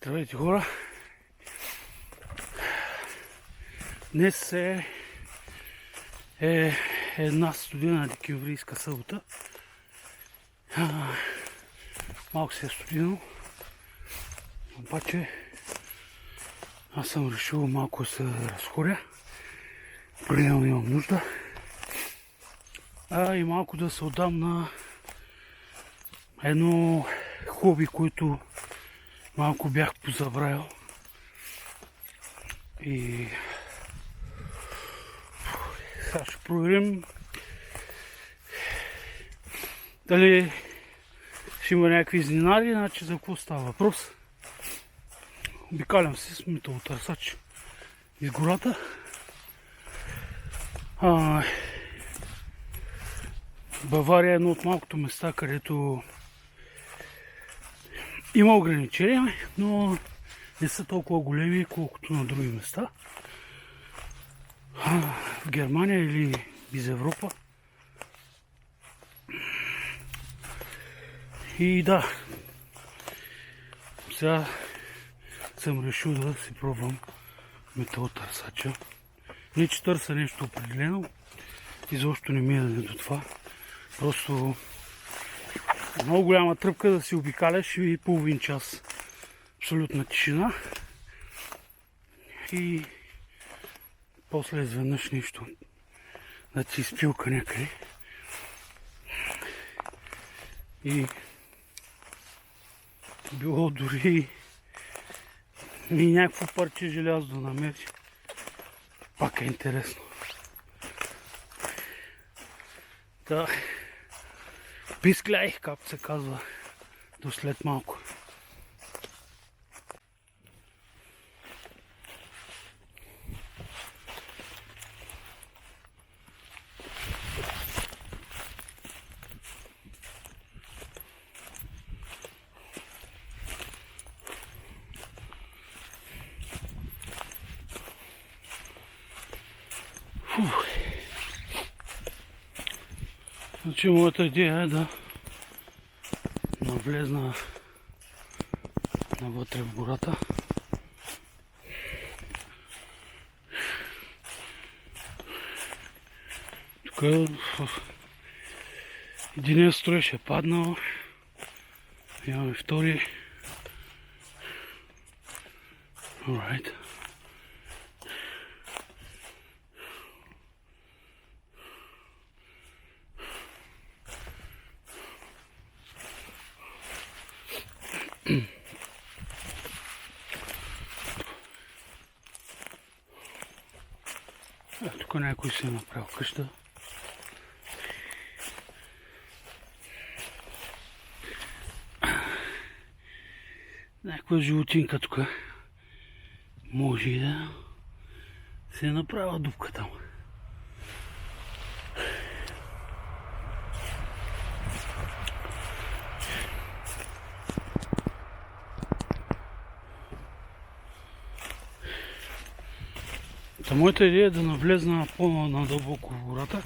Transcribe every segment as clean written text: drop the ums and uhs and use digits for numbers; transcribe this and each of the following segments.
Здравейте, хора! Днес е една студена декемврийска събота. Малко се е студено, обаче аз съм решил малко да се разходя. Определено имам нужда. И малко да се отдам на едно хоби, което малко бях позабравил. И сега ще проверим дали ще има някакви изненади, значи за какво става въпрос. Обикалям се с металотърсач из гората. Бавария е едно от малкото места, където има ограничения, но не са толкова големи, колкото на други места. В Германия или из Европа. И да, сега съм решил да си пробвам металотърсача. Не че търся нещо определено, изобщо не ми е до това. Просто много голяма тръпка да си обикаляш и половин час абсолютна тишина. И после изведнъж нещо да ти изпилка някъде. И било дори и някакво парче желязо да намериш. Пак е интересно. Да, пискляй, както се казва, до след малко. Значи моята идея е да навлезна навътре в гората. Тук единият строеж е паднал. Имаме втори. Alright. Тук някой си е направил къща. Някаква животинка тук може и да се е направила дупка там. Моята идея е да навлезна по-надълбоко в гората.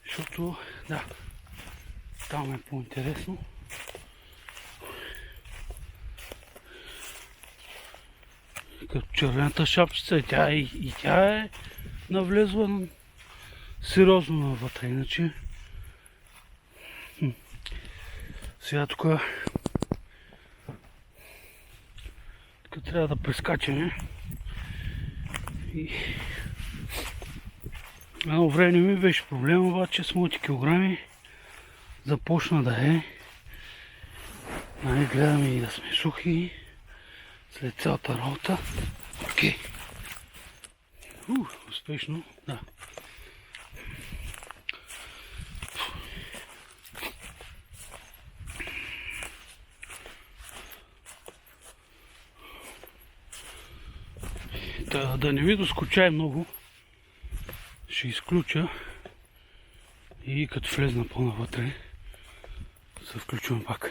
Защото, да, там е по-интересно. Като червената шапчица, и тя е навлезла сериозно навътре, иначе. Сега тук трябва да прескачаме. И едно време не ми беше проблем, обаче с моите килограми започна да е. Гледаме и да сме сухи след цялата работа. Окей. Успешно, да. Да не ви доскучай много, ще изключа и като влезна по-навътре се включвам пак.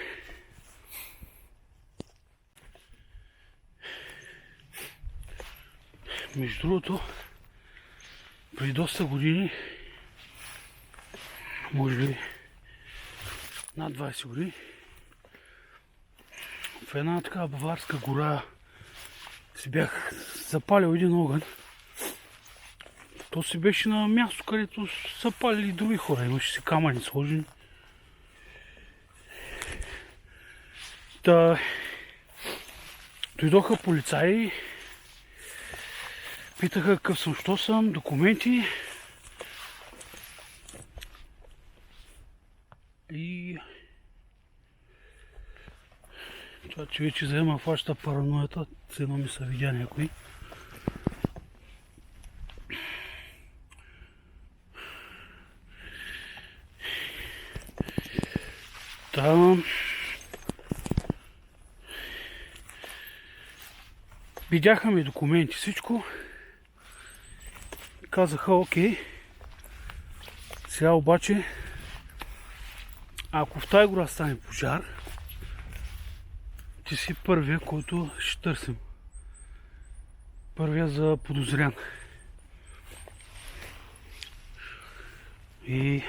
Между другото, преди доста години, може би над 20 години. В една така баварска гора си бях запалил един огън. То си беше на място, където са палили други хора. Имаше си камъни сложени. Та дойдоха полицаи, питаха какъв съм, що съм, документи. И това, че вече заема фаща параноята, цено ми са видя някой. Там видяха ми документи, всичко. Казаха, окей. Сега обаче, ако в тази гора стане пожар, ти си първия, който ще търсим. Първия за подозрян. И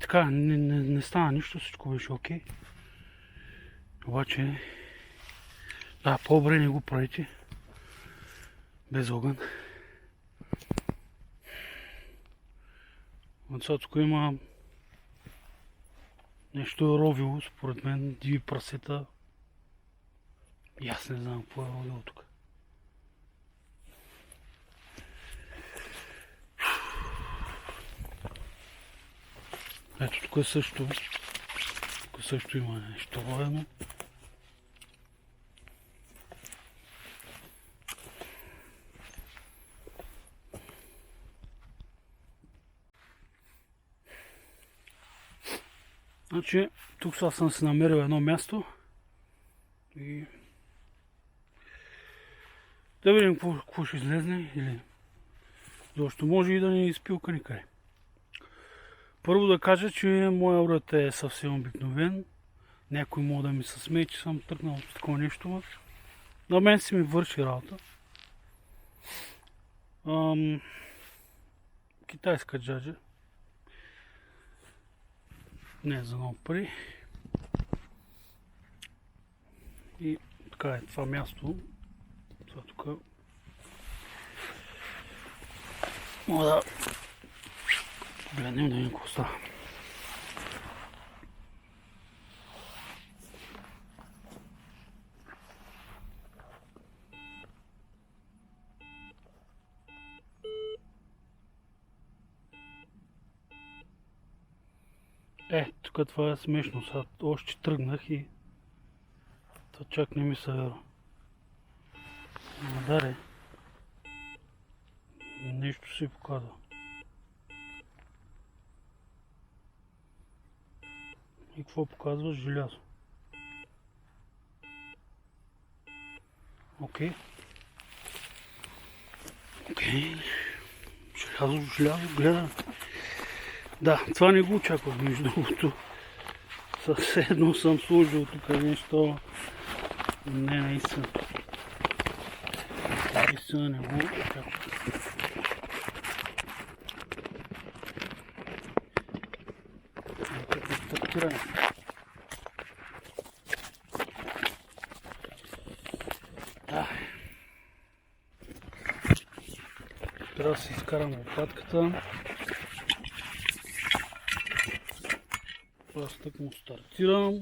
така, не стана нищо, всичко беше окей. Обаче, да, по-добре не го правите. Без огън. Тук има нещо е ровило, според мен, диви прасета. И аз не знам какво е ровило тук. Ето тук също. Тук също има нещо ровено. Значи, тук сега съм си намерил едно място и да видим какво ще излезне или защо може и да не изпилка никъде. Първо да кажа, че моя уред е съвсем обикновен. Някой може да ми се смее, че съм тръгнал с такова нещо. На мен си ми върши работа. Китайска джаджа. Не за много пари. И така е това място. Сега тук мога да гледнем да видим какво става. Тук това е смешно, сега още тръгнах и чак не ми се вярва. Даре, нещо си показва. И какво показва? Желязо. Окей. Желязо, гледа. Да, това не го очаквах, между другото. Съседно съм сложил тук нещо. Не, наистина. Наистина не го очаквах. Нека стартираме. Да. Трябва да си изкарам лопатката. Аз так му стартирам.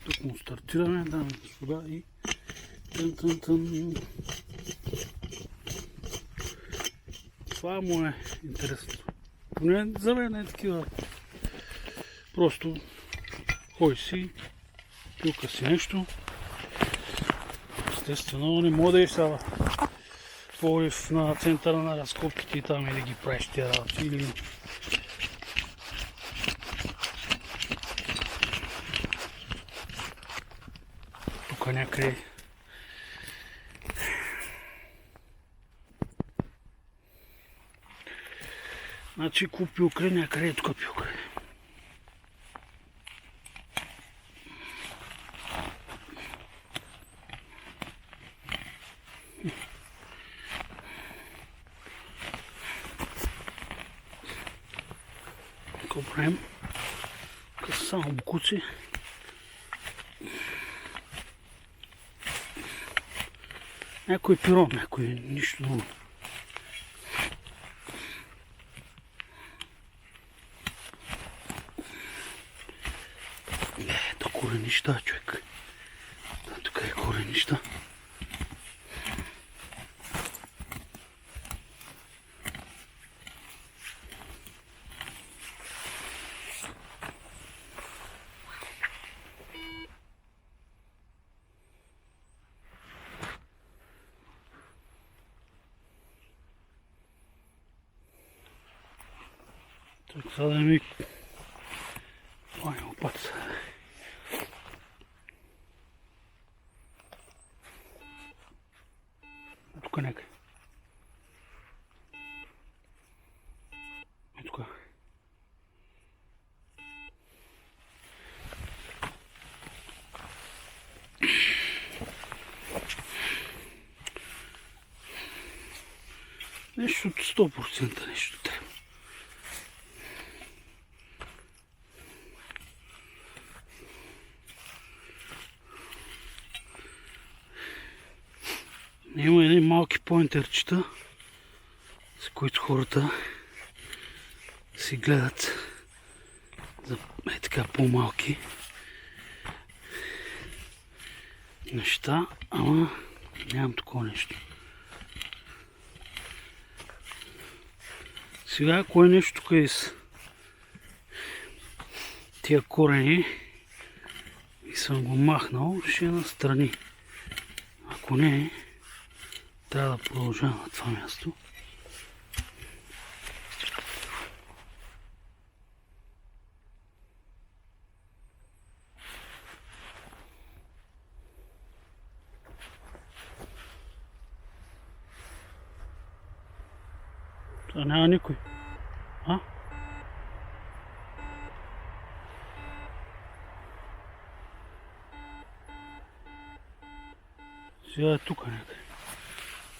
Тук му стартираме, даме господа и тън. Това му е интересно. Поне за мен е такива. Просто хой си, пилка си нещо. Естествено, не мога да сега Пловдив на центъра на разкопките и там и да ги правиш тия работи. Или... Тук някъде. Значи купилка някъде е тук пилка. правим. Само букуци. Някой пирон, някой нищо друго. Ето коренища, човек. Тук е коренища. Так, сега да ми хванем опат. Тук някъде. Е тук. Нещо от 100% нещо трябва. Има едни малки поинтерчета, с които хората си гледат за така по-малки неща, ама нямам такова нещо. Сега, ако е нещо тук из тия корени и съм го махнал, ще е настрани. Ако не, трябва да продължа на това място. Това няма никой. А? Сега е тук някъде.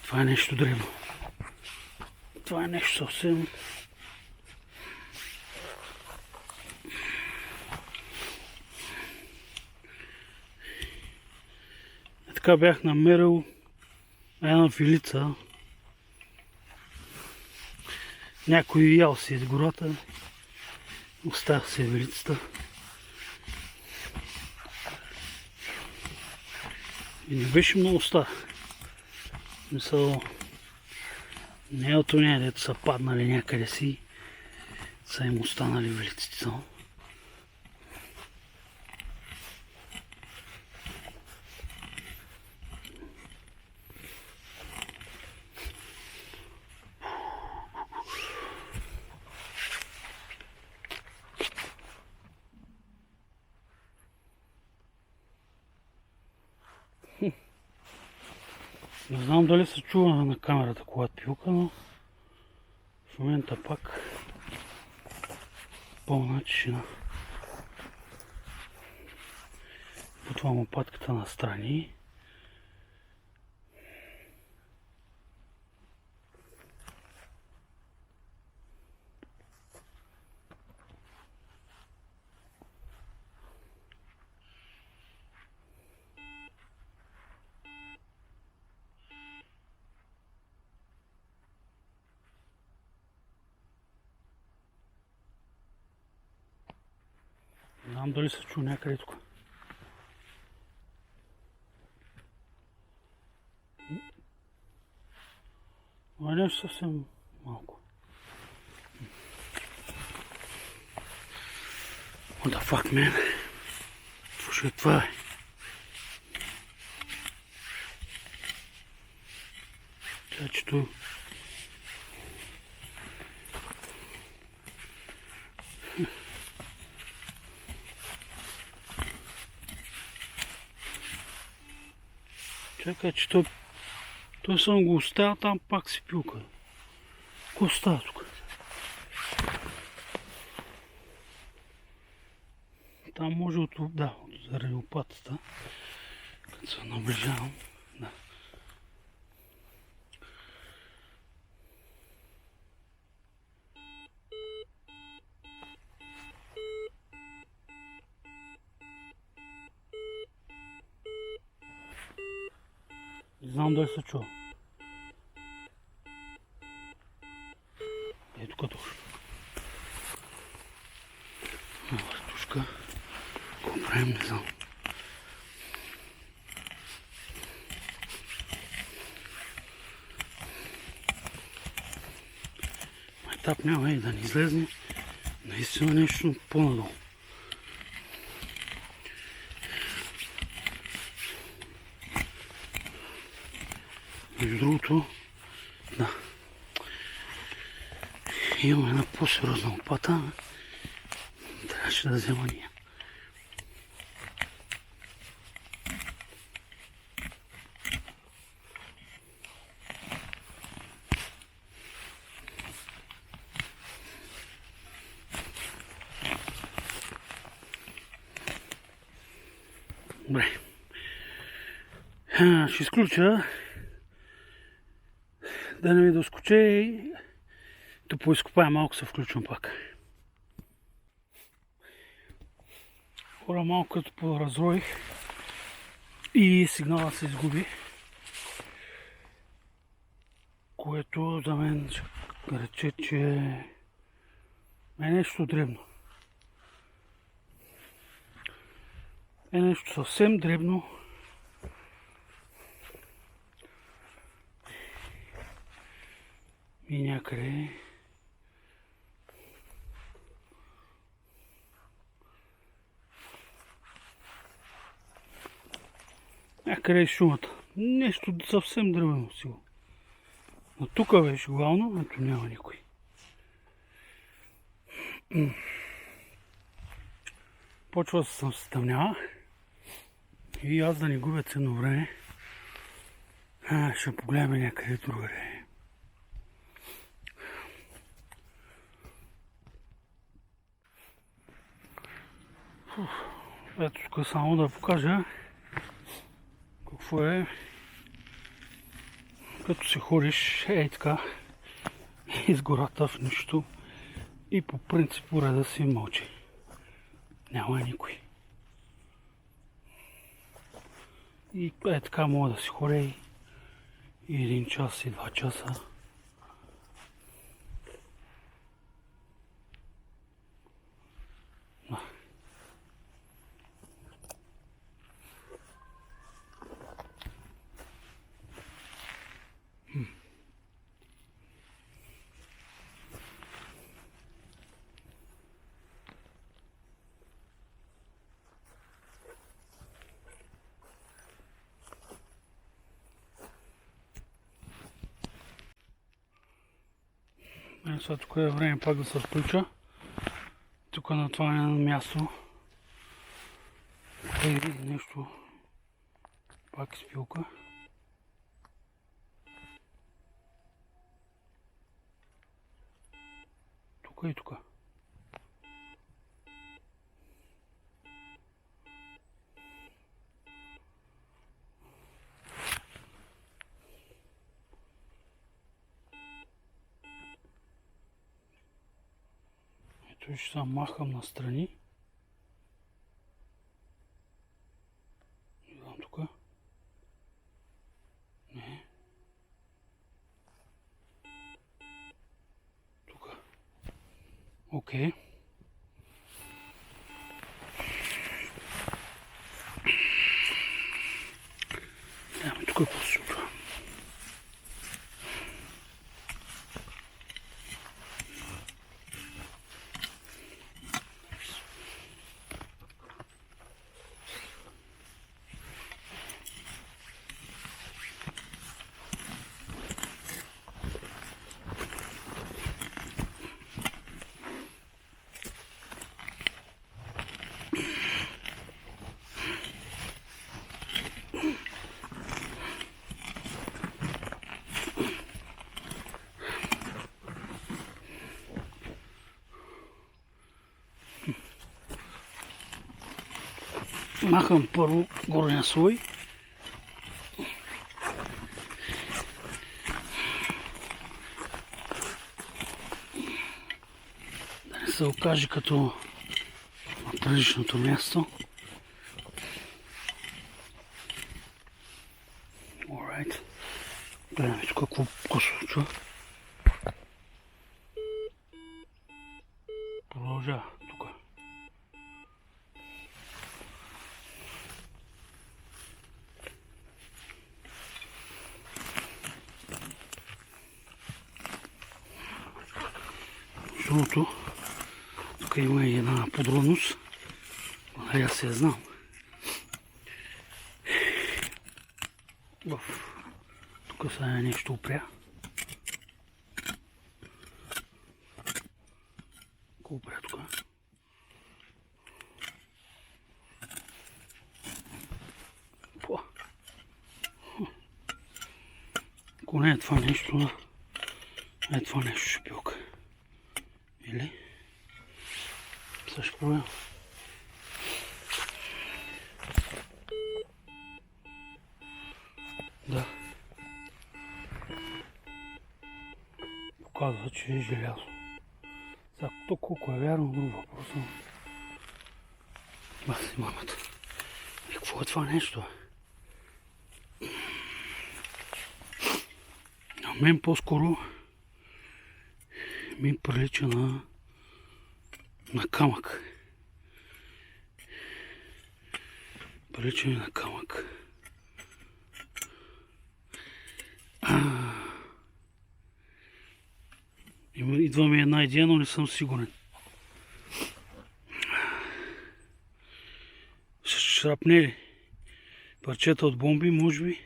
Това е нещо древно. Това е нещо съвсем... Така бях намерил една вилица. Някой ял си из гората. Оставя си вилицата. И не беше много стар. Мисъл, не е от нея, дето са паднали някъде си, са им останали вилиците само. Не знам дали се чува на камерата, когато пилка, но в момента пак пълна тишина. Потвам опатката настрани. Не знам дали се чу някъде тук. Това е нещо съвсем малко. What the fuck, man? Слушай, това е. Чачето. Чакай, че той съм го оставил, там пак си пилка. Какво става тук? Там може да, заради опатата, като се наближавам. Да. Не знам дали се чува. Ето тук точно. Въртушка. Какво правим, не знам. Етап няма и да не излезне наистина нещо по-надолу. Между другото, да, имам една по-сериозна лопата, трябваше да взема ние. Добре. Ще изключа да не ми доскоче и да поизкопая малко, се включвам пак. Хора, малко като поразроих и сигнала се изгуби, което за мен ще рече, че е нещо дребно. Е нещо съвсем дребно. И някъде някъде е шумата. Нещо съвсем дребно сигурно. Но тук беше главно, ето няма никой. Почва да се стъмнява и аз да не губя ценно време. Ще погледаме някъде другаде. Ето тук само да покажа какво е като се ходиш така из гората в нищо и по принцип уреда си мълчи. Няма никой. И така мога да си ходя и 1 час и 2 часа. Сега тук е време пак да се включа. Тук на това място е нещо пак изпилка. Тук и тук. Ето ще се махам настрани. Идвам тук. Не. Тук. Окей. Гледаме тук какво се случва. Махам първо горния слой. Да не се окаже като на предишното място. Alright. Гледаме тук какво се случва. Продължава тук. Другото, тук има и една подробност, аз се я знам. Тук сега е нещо опря. Какво опря тук? Ако не е това нещо, е това нещо шипилка. Или? Сега ще пробвам. Да. Показва, че е желязо. Сега то колко е вярно, друг въпрос. Баси мамата. И какво е това нещо? На мен по-скоро ми прилича на камък. Прилича ми на камък. Идва ми една идея, но не съм сигурен. Шрапнели. Парчета от бомби, може би.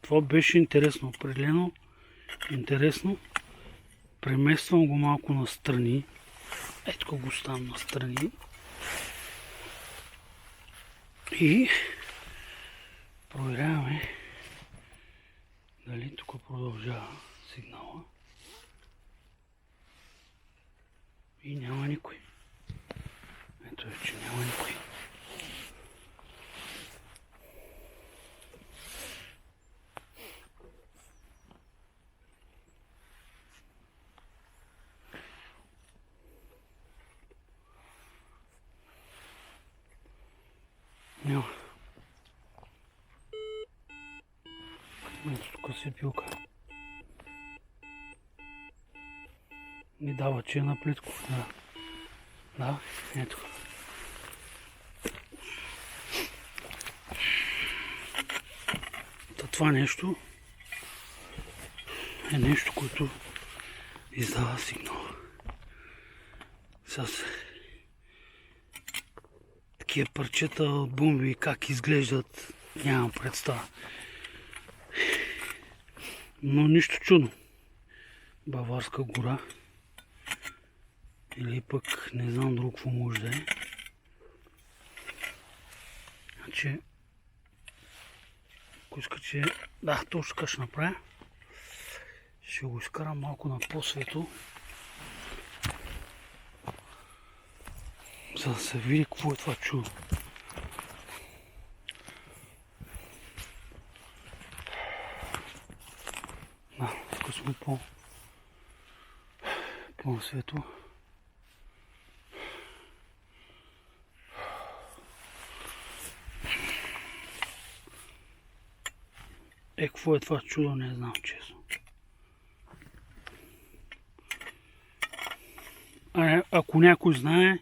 Това беше интересно, определено интересно. Премествам го малко настрани. Ето го ставам настрани. И проверяваме дали тук продължава сигнала. И няма никой. Ето е, че няма никой. Няма. Ето тук си пилка. Ни дава, че е на плитко. Да, ето. Това нещо е нещо, което издава сигнал. Сега такива парчета от бомби как изглеждат, нямам представа. Но нищо чудно. Баварска гора. Или пък не знам друг какво може да е. Значи, ако иска, че... Да, точно така ще направя. Ще го изкарам малко на по-светло. За да се види какво е това чудо. Да, тук сме по светло. Какво е това чудо, не знам честно. Ако някой знае,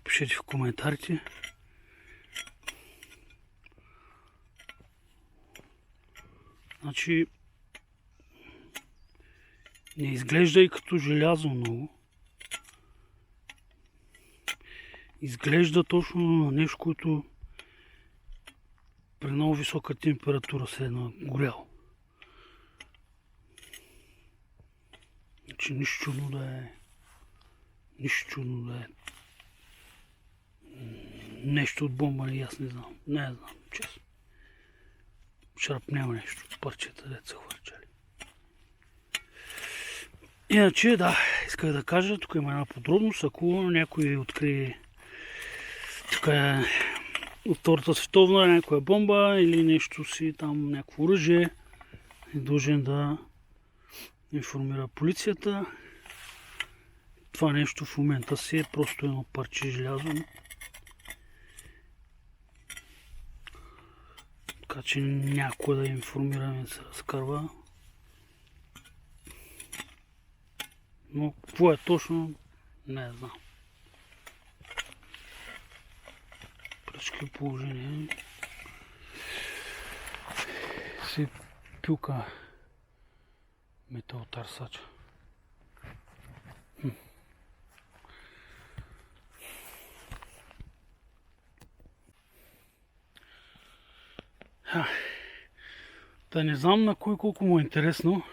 пишете в коментарите. Значи, не изглежда и като желязо много. Изглежда точно на нещо, което при много висока температура се е нагоряло. Значи нищо чудно да е. Нищо чудно да е. Нещо от бомба ли, аз не знам. Не знам, честно. Шрапнел нещо. Парчета, дето са хвърчали. Иначе, да, исках да кажа, тук има една подробност. Ако някой открие тук е от Втората световна някоя бомба или нещо си там, някакво оръжие, е дължен да информира полицията. Това нещо в момента си е просто едно парче желязо. Така че някой да информираме се разкарва. Но какво е точно, не знам. Пръчки положение. Си пюка металотърсача. Да не знам на кой колко му е интересно.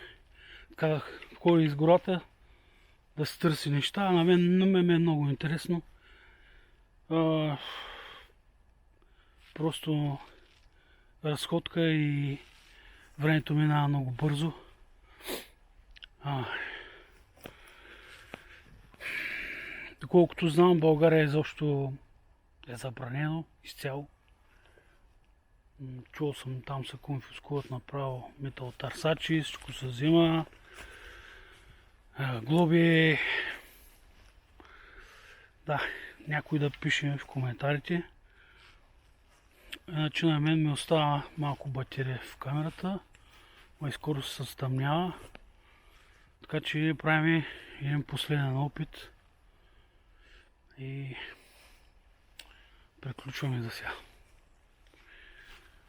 Така ходи из гората да се търси неща, а на мен ми е много интересно. Просто разходка и времето минава много бързо. Доколкото знам, България изобщо е забранено изцяло. Чувал съм, там се конфискуват направо металотърсачи, всичко се взима, глоби. Да, някой да пише в коментарите. Иначе на мен ми остава малко батерия в камерата, но и скоро се стъмнява. Така че правим един последен опит и приключваме за сега.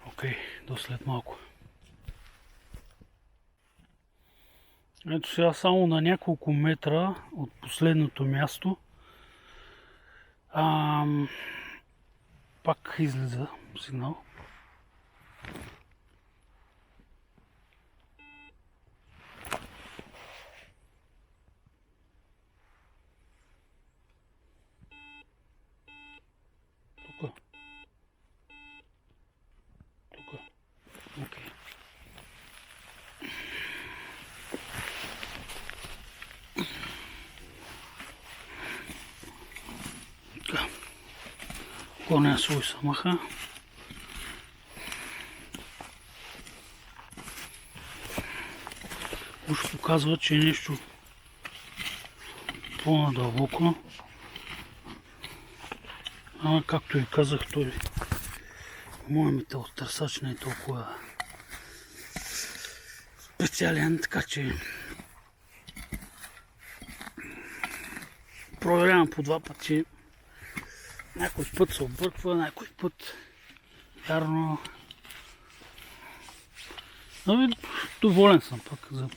Окей, до след малко. Ето сега само на няколко метра от последното място пак излиза сигнал. Тук. Окей. Коня свой самаха. Уж показва, че е нещо по-надълбоко. Ама както и казах, той моят металотърсач не е толкова специален, така че проверявам по два пъти. Някой път се обърква, някой път вярно. Но доволен съм пък за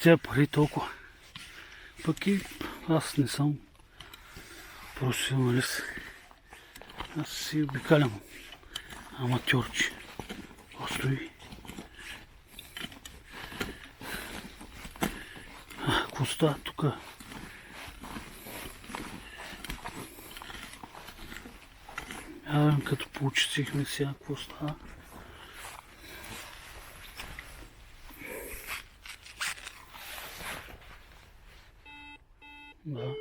тези пари толкова. Пък и аз не съм професионалист. Аз си обикалям аматьорче. Просто и какво става тук? Като поучисихме сега, какво става? Да.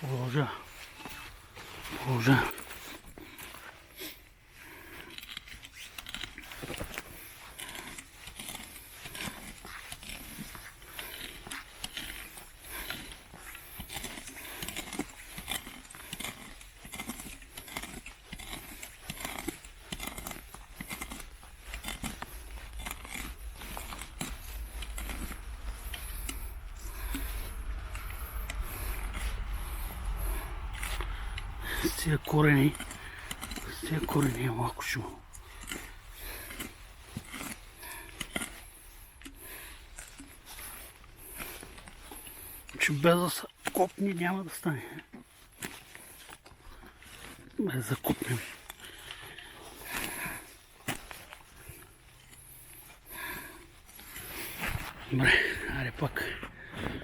Продължа. С тия корени е малко шум. Че без да са копни няма да стане. Без да копнем. Добре, айде пак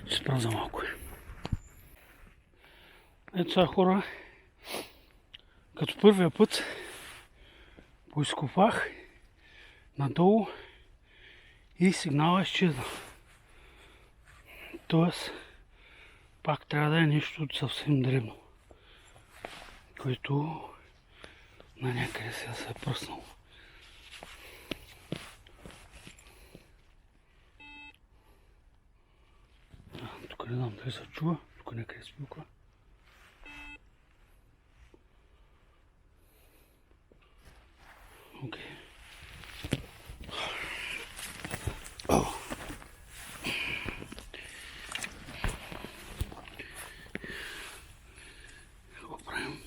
ще спра за малко. Ето сега, хора, като първия път поизкопах надолу и сигнала изчезна. Тоест, пак трябва да е нещо съвсем дребно, което на някъде сега се е пръснало. не знам дали се чува, тук някъде спилка. Окей. Какво правим?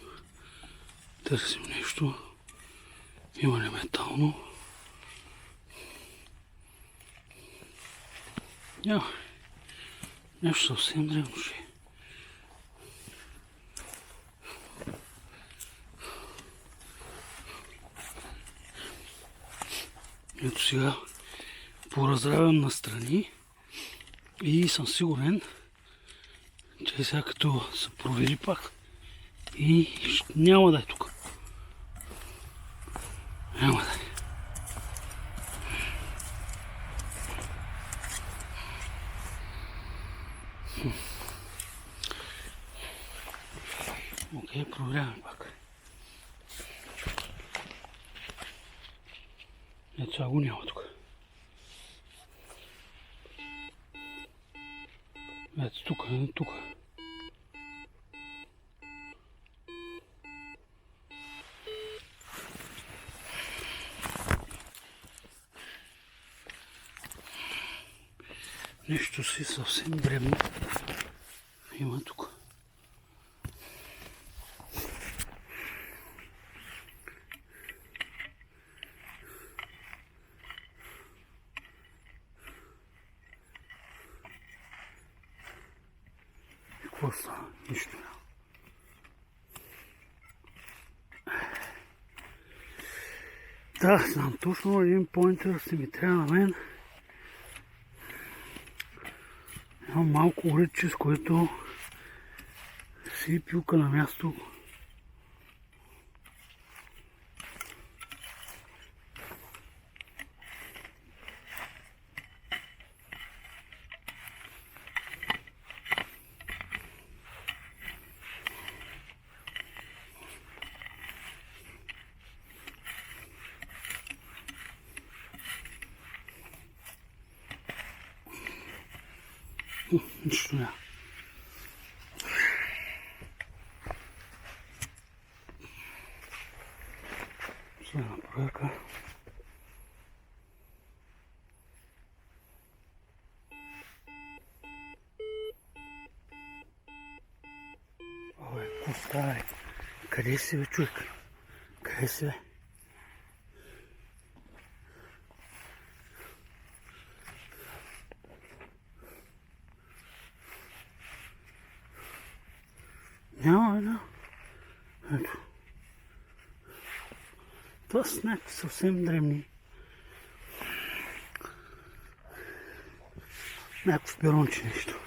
Търсим нещо. Има ли метално? Няма. Нещо съвсем древно ще е. Ето сега поразравям настрани и съм сигурен, че сега като се провери пак и няма да е тук. Няма да е. Окей, проверяваме пак. Ето сега го няма тук. Ето тук, не тук. Нещо си съвсем дребно има тук. Какво става? Нищо няма. Да, знам точно един поинтер си ми трябва на мен. Имам малко уредче, с което си пилка на място. Нищо няма. Следна проверка. Ой, какво става? Къде си бе, човек? Къде си бе? Няма една. Ето. Това са някакви съвсем древни. Някакво перонче нещо.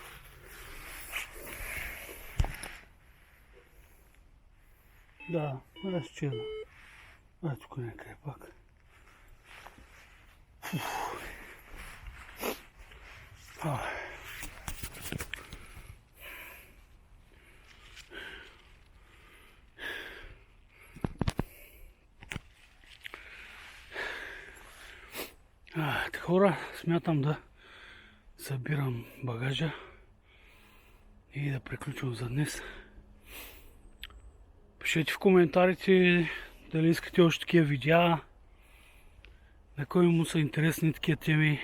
Да, разчена. Ето тук някъде пак. Хора, смятам да събирам багажа и да приключвам за днес. Пишете в коментарите дали искате още такива видеа, на кой му са интересни такива теми.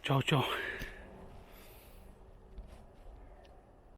Чао, чао!